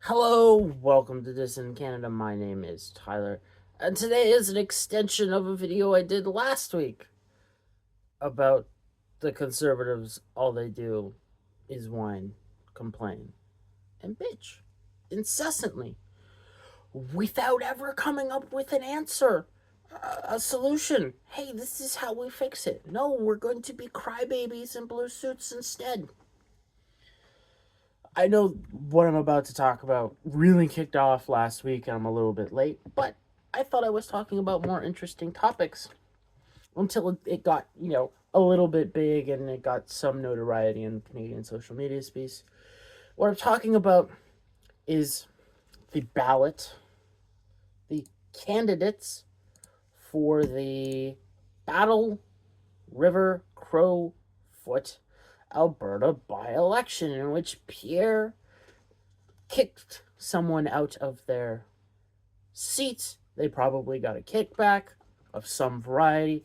Hello, welcome to Dissident Canada. My name is Tyler, and today is an extension of a video I did last week about the Conservatives. All they do is whine, complain, and bitch incessantly without ever coming up with an answer, a solution. Hey, this is how we fix it. No, we're going to be crybabies in blue suits instead. I know what I'm about to talk about really kicked off last week, and I'm a little bit late, but I thought I was talking about more interesting topics until it got, a little bit big and it got some notoriety in Canadian social media space. What I'm talking about is the ballot, the candidates for the Battle River Crowfoot Alberta by-election, in which Pierre kicked someone out of their seat. They probably got a kickback of some variety.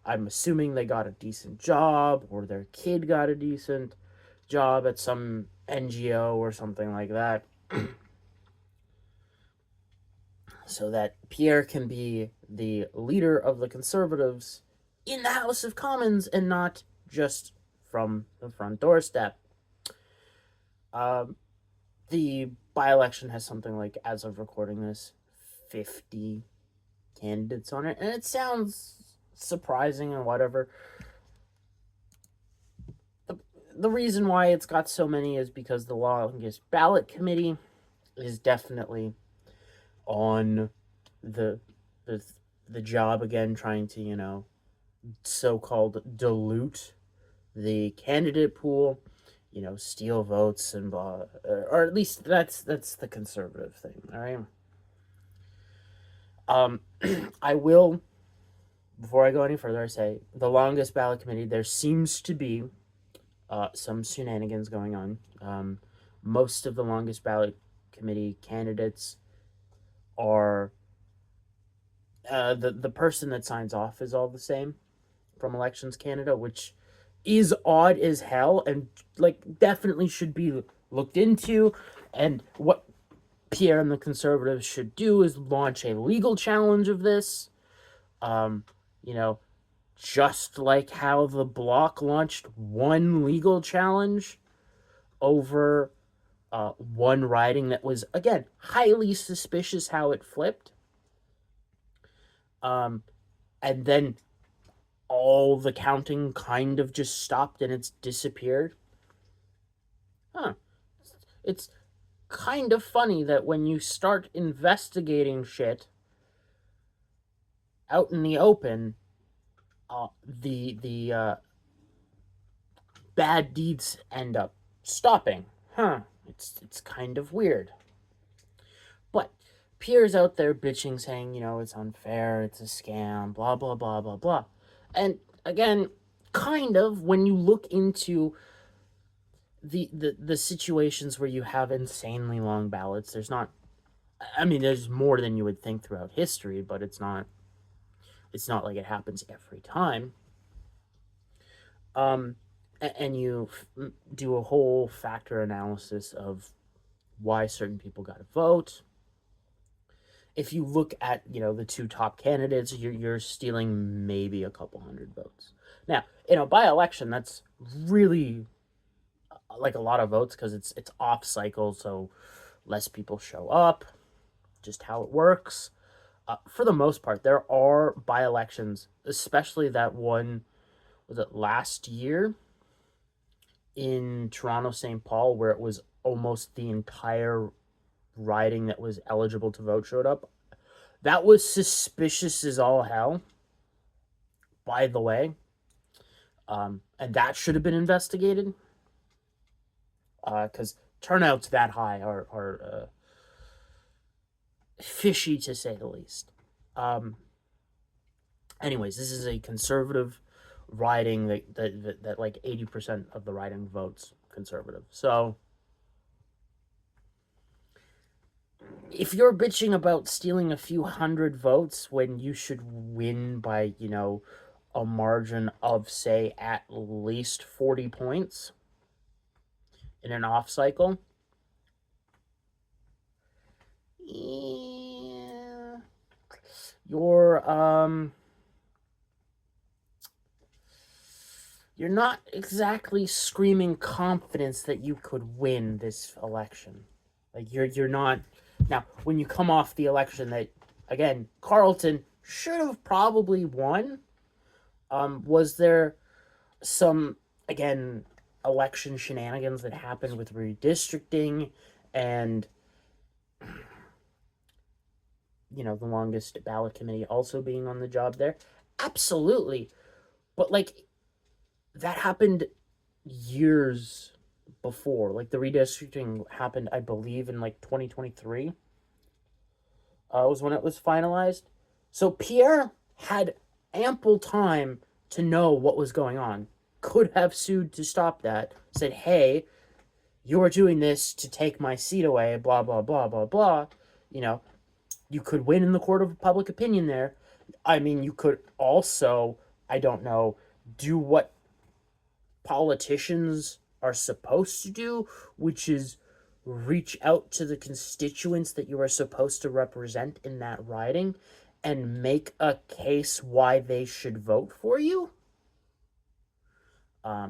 I'm assuming they got a decent job, or their kid got a decent job at some NGO or something like that. So that Pierre can be the leader of the Conservatives in the House of Commons and not just from the front doorstep. The by-election has something like, as of recording this, 50 candidates on it, and it sounds surprising and whatever. The reason why it's got so many is because the longest ballot committee is definitely on the job again, trying to, so-called dilute the candidate pool, steal votes and blah, or at least that's the conservative thing. All right. I will, before I go any further, I say the longest ballot committee, there seems to be some shenanigans going on. Most of the longest ballot committee candidates are the person that signs off is all the same from Elections Canada, which is odd as hell and definitely should be looked into. And what Pierre and the Conservatives should do is launch a legal challenge of this. You know, just like how the Bloc launched one legal challenge over one riding that was, again, highly suspicious how it flipped. And then all the counting kind of just stopped and it's disappeared. It's kind of funny that when you start investigating shit out in the open, the bad deeds end up stopping. It's kind of weird. But Pierre's out there bitching, saying, it's unfair, it's a scam, blah, blah, blah, blah, blah. And again, kind of, when you look into the situations where you have insanely long ballots, there's more than you would think throughout history, but it's not like it happens every time. And you do a whole factor analysis of why certain people got to vote. If you look at, the two top candidates, you're stealing maybe a couple hundred votes. Now, in a by-election, that's really like a lot of votes because it's off cycle, so less people show up, just how it works. For the most part, there are by-elections, especially that one, was it last year in Toronto, St. Paul, where it was almost the entire riding that was eligible to vote showed up. That was suspicious as all hell, by the way. And that should have been investigated. Because turnouts that high are fishy, to say the least. Anyways, this is a conservative riding that like 80% of the riding votes conservative. So if you're bitching about stealing a few hundred votes when you should win by, a margin of, say, at least 40 points in an off cycle, you're you're not exactly screaming confidence that you could win this election. Like you're not. Now, when you come off the election that, again, Carleton should have probably won, was there some, again, election shenanigans that happened with redistricting and, the longest ballot committee also being on the job there? Absolutely. But, like, that happened years before. Like, the redistricting happened, I believe, in, like, 2023 was when it was finalized. So Pierre had ample time to know what was going on. Could have sued to stop that. Said, hey, you're doing this to take my seat away, blah, blah, blah, blah, blah. You could win in the court of public opinion there. I mean, you could also, I don't know, do what politicians are supposed to do, which is reach out to the constituents that you are supposed to represent in that riding and make a case why they should vote for you. I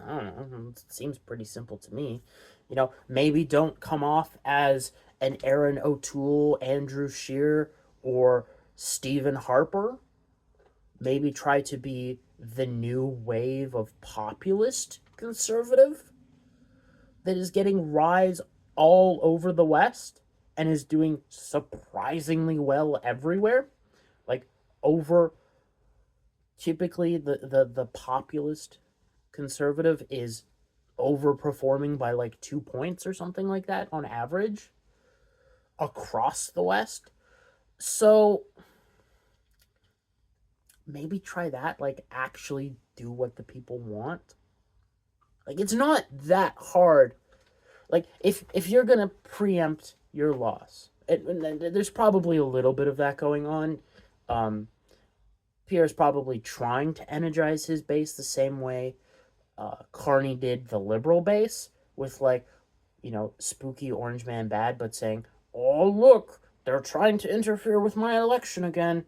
don't know. It seems pretty simple to me. Maybe don't come off as an Aaron O'Toole, Andrew Scheer, or Stephen Harper. Maybe try to be the new wave of populist conservative that is getting rise all over the West and is doing surprisingly well everywhere. Like, typically the populist conservative is overperforming by like 2 points or something like that on average across the West. So maybe try that, like actually do what the people want. Like, it's not that hard. Like, if you're gonna preempt your loss, and there's probably a little bit of that going on. Pierre's probably trying to energize his base the same way Carney did the liberal base, with like, spooky orange man bad, but saying, oh look, they're trying to interfere with my election again.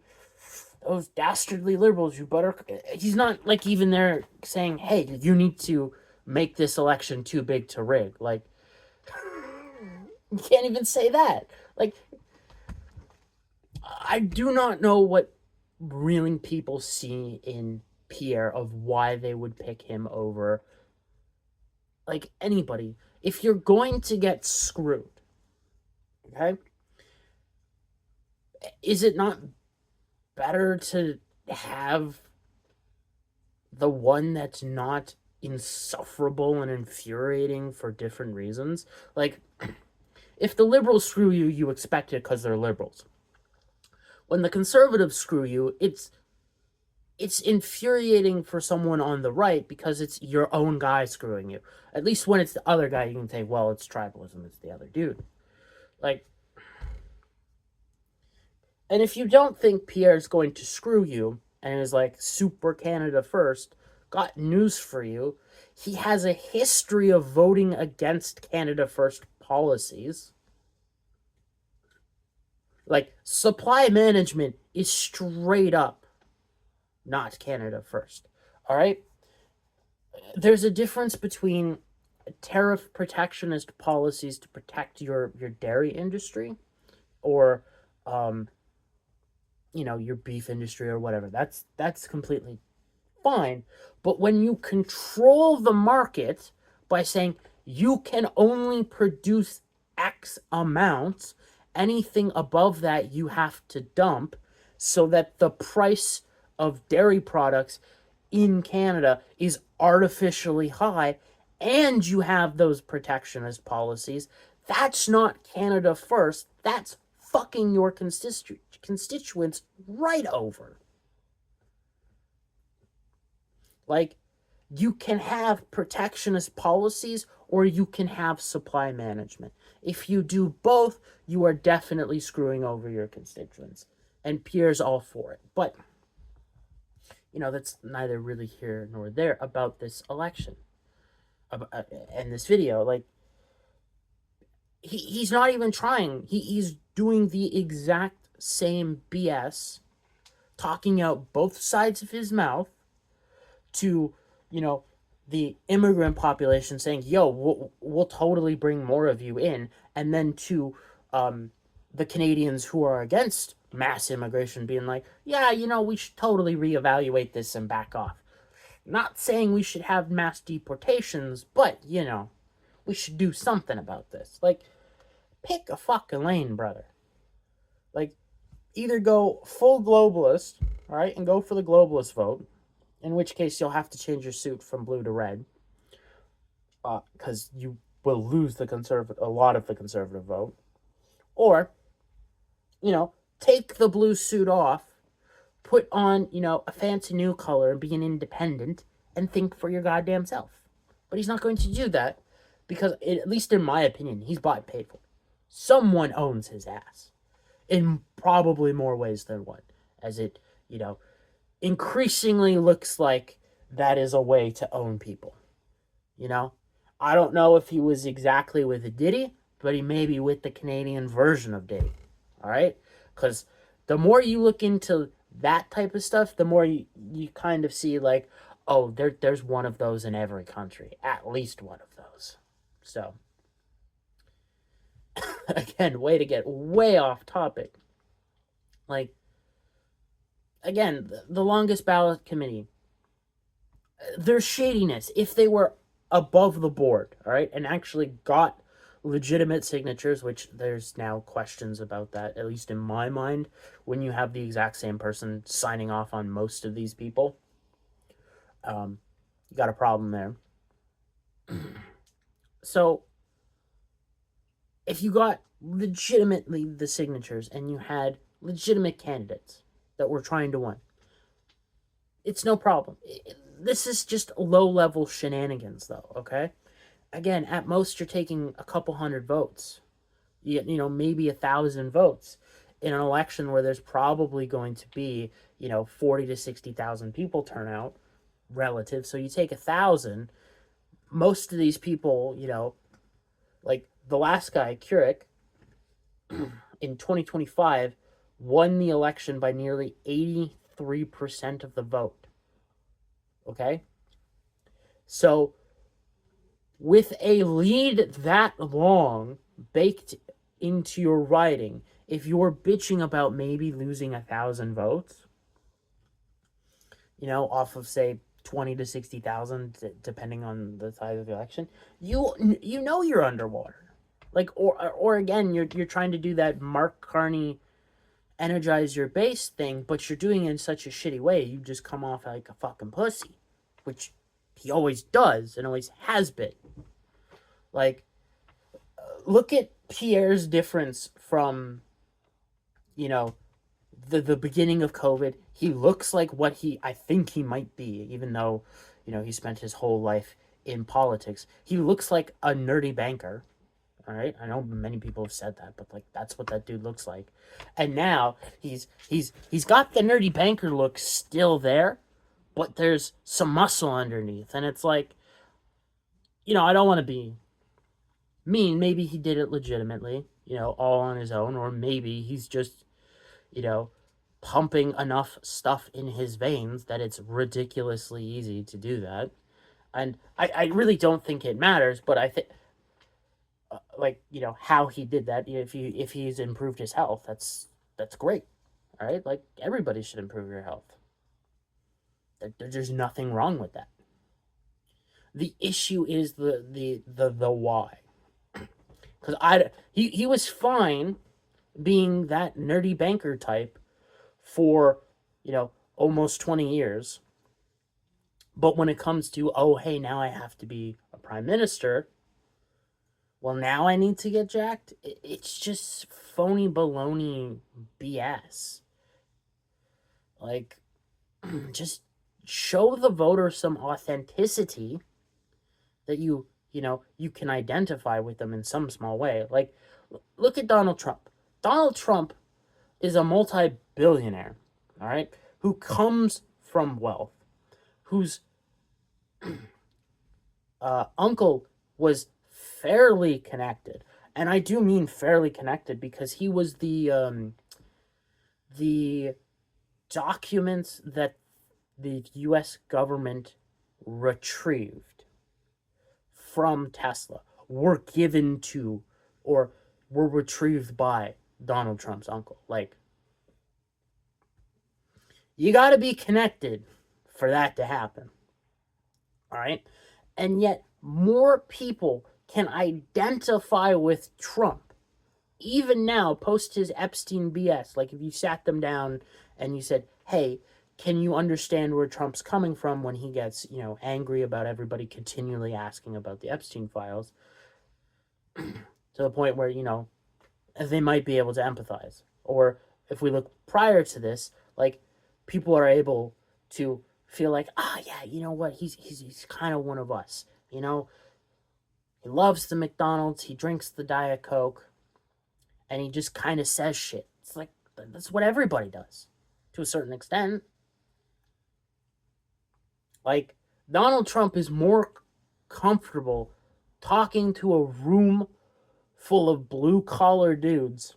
Those dastardly liberals, you better... He's not, like, even there saying, hey, you need to make this election too big to rig. Like, you can't even say that. Like, I do not know what really people see in Pierre of why they would pick him over, like, anybody. If you're going to get screwed, okay, is it not better to have the one that's not insufferable and infuriating for different reasons? Like, if the liberals screw you, you expect it because they're liberals. When the conservatives screw you, it's infuriating for someone on the right because it's your own guy screwing you. At least when it's the other guy, you can say, well, it's tribalism, it's the other dude. Like, and if you don't think Pierre's going to screw you and is like super Canada first, got news for you. He has a history of voting against Canada first policies. Like, supply management is straight up not Canada first. All right? There's a difference between tariff protectionist policies to protect your dairy industry, or your beef industry or whatever. That's completely fine. But when you control the market by saying you can only produce X amounts, anything above that you have to dump, so that the price of dairy products in Canada is artificially high, and you have those protectionist policies, that's not Canada first. That's fucking your constituents right over. Like, you can have protectionist policies or you can have supply management. If you do both, you are definitely screwing over your constituents. And Pierre's all for it. But, that's neither really here nor there about this election and this video. Like, he's not even trying. He's doing the exact same BS, talking out both sides of his mouth to, you know, the immigrant population saying, yo, we'll totally bring more of you in. And then to the Canadians who are against mass immigration being like, yeah, we should totally reevaluate this and back off. Not saying we should have mass deportations, but, we should do something about this. Like, pick a fucking lane, brother. Like, either go full globalist, all right, and go for the globalist vote, in which case you'll have to change your suit from blue to red, because you will lose a lot of the conservative vote. Or, take the blue suit off, put on, a fancy new color, and be an independent, and think for your goddamn self. But he's not going to do that because, at least in my opinion, he's bought and paid for. Someone owns his ass in probably more ways than one, as it, increasingly looks like that is a way to own people. I don't know if he was exactly with Diddy, but he may be with the Canadian version of Diddy. All right? Because the more you look into that type of stuff, the more you kind of see like, oh, there's one of those in every country. At least one of those. So, again, way to get way off topic. Like, again, the longest ballot committee, there's shadiness. If they were above the board, all right, and actually got legitimate signatures, which there's now questions about that, at least in my mind, when you have the exact same person signing off on most of these people, you got a problem there. So, if you got legitimately the signatures and you had legitimate candidates that were trying to win, it's no problem. This is just low-level shenanigans, though, okay? Again, at most, you're taking a couple hundred votes. Maybe 1,000 votes in an election where there's probably going to be, 40 to 60,000 people turn out relative. So you take 1,000. Most of these people, like the last guy, Keurig, in 2025, won the election by nearly 83% of the vote. Okay? So, with a lead that long baked into your writing, if you're bitching about maybe losing 1,000 votes, off of, say, 20 to 60,000, depending on the size of the election, you're underwater. Like, or again, you're trying to do that Mark Carney energize your base thing, but you're doing it in such a shitty way, you just come off like a fucking pussy, which he always does and always has been. Like, look at Pierre's difference from, the beginning of COVID. He looks like what I think he might be, even though, he spent his whole life in politics. He looks like a nerdy banker. All right, I know many people have said that, but like that's what that dude looks like. And now he's got the nerdy banker look still there, but there's some muscle underneath, and it's like, I don't want to be mean. Maybe he did it legitimately, all on his own, or maybe he's just, pumping enough stuff in his veins that it's ridiculously easy to do that. And I really don't think it matters, but I think, how he did that. If he's improved his health, that's great. All right, like everybody should improve your health. There's nothing wrong with that. The issue is the why. Because he was fine being that nerdy banker type for almost 20 years, but when it comes to, oh hey, now I have to be a prime minister, well, now I need to get jacked. It's just phony baloney BS. Like, just show the voter some authenticity that you can identify with them in some small way. Like, look at Donald Trump. Donald Trump is a multi-billionaire, all right, who comes from wealth, whose uncle was fairly connected. And I do mean fairly connected, because he was the documents that the US government retrieved from Tesla were given to, or were retrieved by, Donald Trump's uncle. Like, you got to be connected for that to happen. All right? And yet, more people can identify with Trump, even now, post his Epstein BS. Like, if you sat them down and you said, hey, can you understand where Trump's coming from when he gets, angry about everybody continually asking about the Epstein files, to the point where, they might be able to empathize. Or if we look prior to this, like, people are able to feel like, yeah, you know what, he's kind of one of us. He loves the McDonald's, he drinks the Diet Coke, and he just kind of says shit. It's like, that's what everybody does, to a certain extent. Like, Donald Trump is more comfortable talking to a room full of blue-collar dudes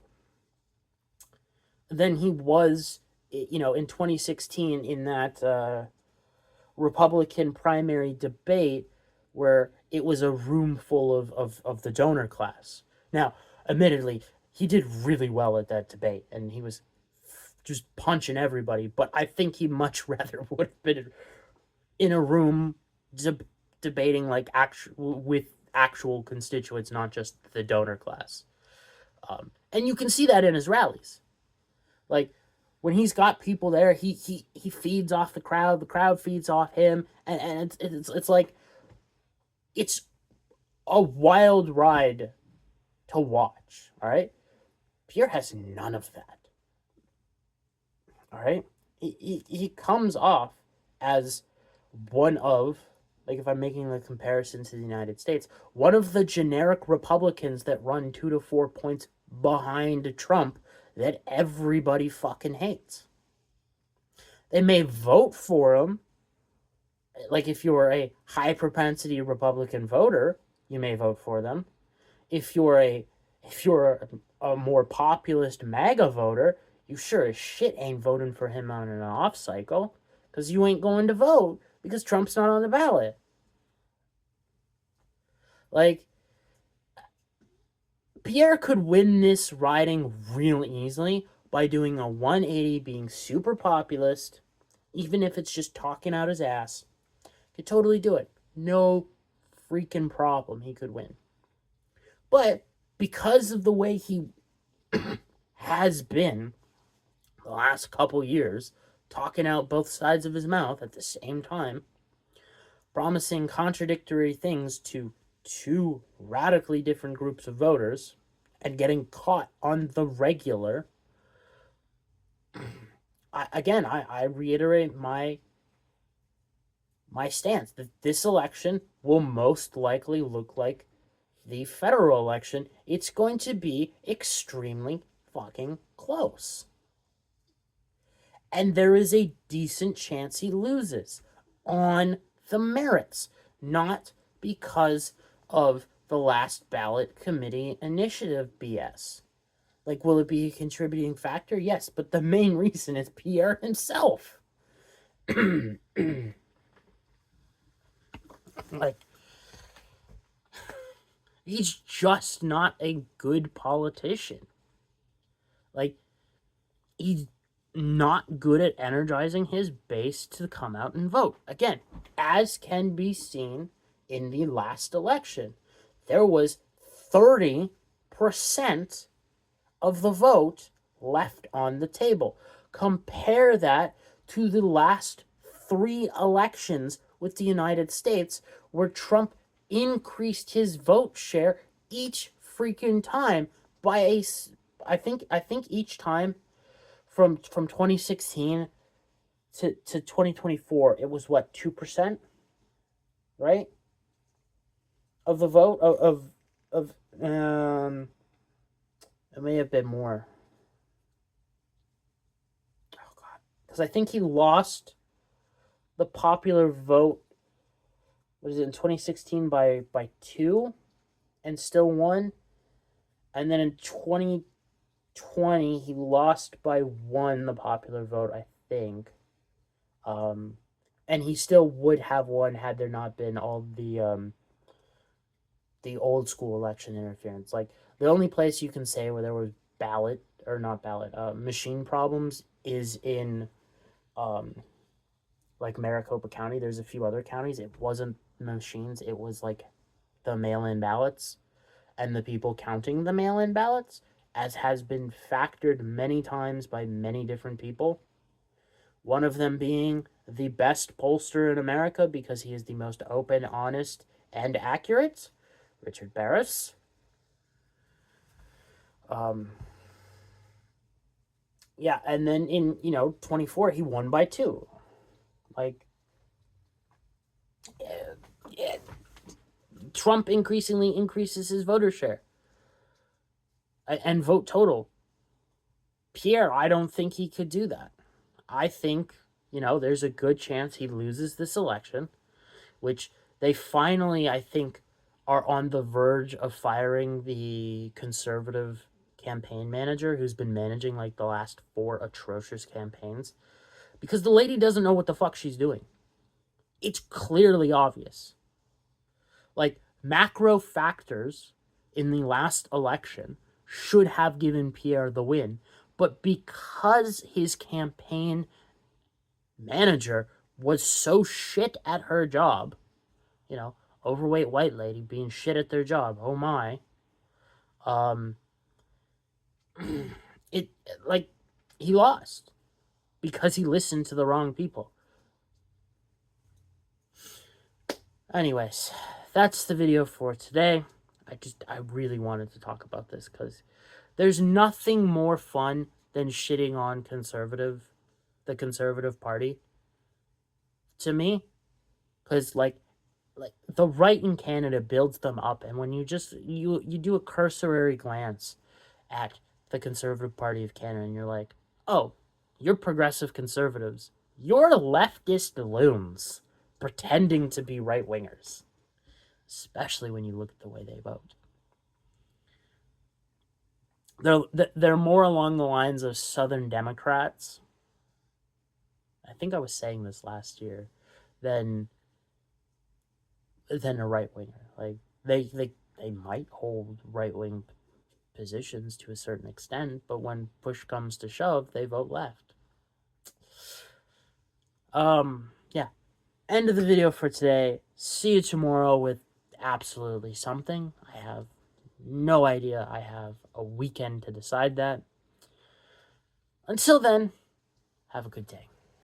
than he was, in 2016 in that Republican primary debate, where it was a room full of the donor class. Now, admittedly, he did really well at that debate, and he was just punching everybody, but I think he much rather would have been in a room debating like with actual constituents, not just the donor class. And you can see that in his rallies. Like, when he's got people there, he feeds off the crowd feeds off him, and it's like, it's a wild ride to watch. All right, Pierre has none of that. All right, he comes off as one of, like, if I'm making a comparison to the United States, one of the generic Republicans that run 2 to 4 points behind Trump that everybody fucking hates. They may vote for him. Like, if you're a high propensity Republican voter, you may vote for them. If you're a more populist MAGA voter, you sure as shit ain't voting for him on an off cycle, because you ain't going to vote because Trump's not on the ballot. Like, Pierre could win this riding real easily by doing a 180, being super populist, even if it's just talking out his ass. Could totally do it. No freaking problem. He could win. But because of the way he has been the last couple years, talking out both sides of his mouth at the same time, promising contradictory things to two radically different groups of voters, and getting caught on the regular, I reiterate my stance that this election will most likely look like the federal election. It's going to be extremely fucking close. And there is a decent chance he loses on the merits, not because of the last ballot committee initiative BS. Like, will it be a contributing factor? Yes, but the main reason is Pierre himself. Like, he's just not a good politician. Like, he's not good at energizing his base to come out and vote. Again, as can be seen in the last election, there was 30% of the vote left on the table. Compare that to the last 3 elections with the United States, where Trump increased his vote share each freaking time by I think each time from 2016 to 2024, it was what, 2%, right, of the vote of it may have been more. Oh god, because I think he lost the popular vote, was it in 2016 by 2, and still won. And then in 2020, he lost by 1 the popular vote, I think. And he still would have won had there not been all the old school election interference. Like, the only place you can say where there was machine problems is in like Maricopa County. There's a few other counties. It wasn't machines, it was like the mail-in ballots and the people counting the mail-in ballots, as has been factored many times by many different people. One of them being the best pollster in America because he is the most open, honest, and accurate, Richard Barris. Yeah, and then in 24 he won by 2. Like, yeah, Trump increasingly increases his voter share and vote total. Pierre, I don't think he could do that. I think, there's a good chance he loses this election, which they finally, I think, are on the verge of firing the conservative campaign manager who's been managing like the last 4 atrocious campaigns, because the lady doesn't know what the fuck she's doing. It's clearly obvious. Like, macro factors in the last election should have given Pierre the win, but because his campaign manager was so shit at her job, overweight white lady being shit at their job, oh my, it, like, he lost because he listened to the wrong people. Anyways, that's the video for today. I really wanted to talk about this because there's nothing more fun than shitting on the Conservative Party, to me, because like the right in Canada builds them up, and when you do a cursory glance at the Conservative Party of Canada, and you're like, oh, you're progressive conservatives, you're leftist loons pretending to be right-wingers, especially when you look at the way they vote. They're more along the lines of Southern Democrats, I think I was saying this last year, than a right-winger. Like, they might hold right-wing positions to a certain extent, but when push comes to shove, they vote left. Yeah. End of the video for today. See you tomorrow with absolutely something. I have no idea. I have a weekend to decide that. Until then, have a good day.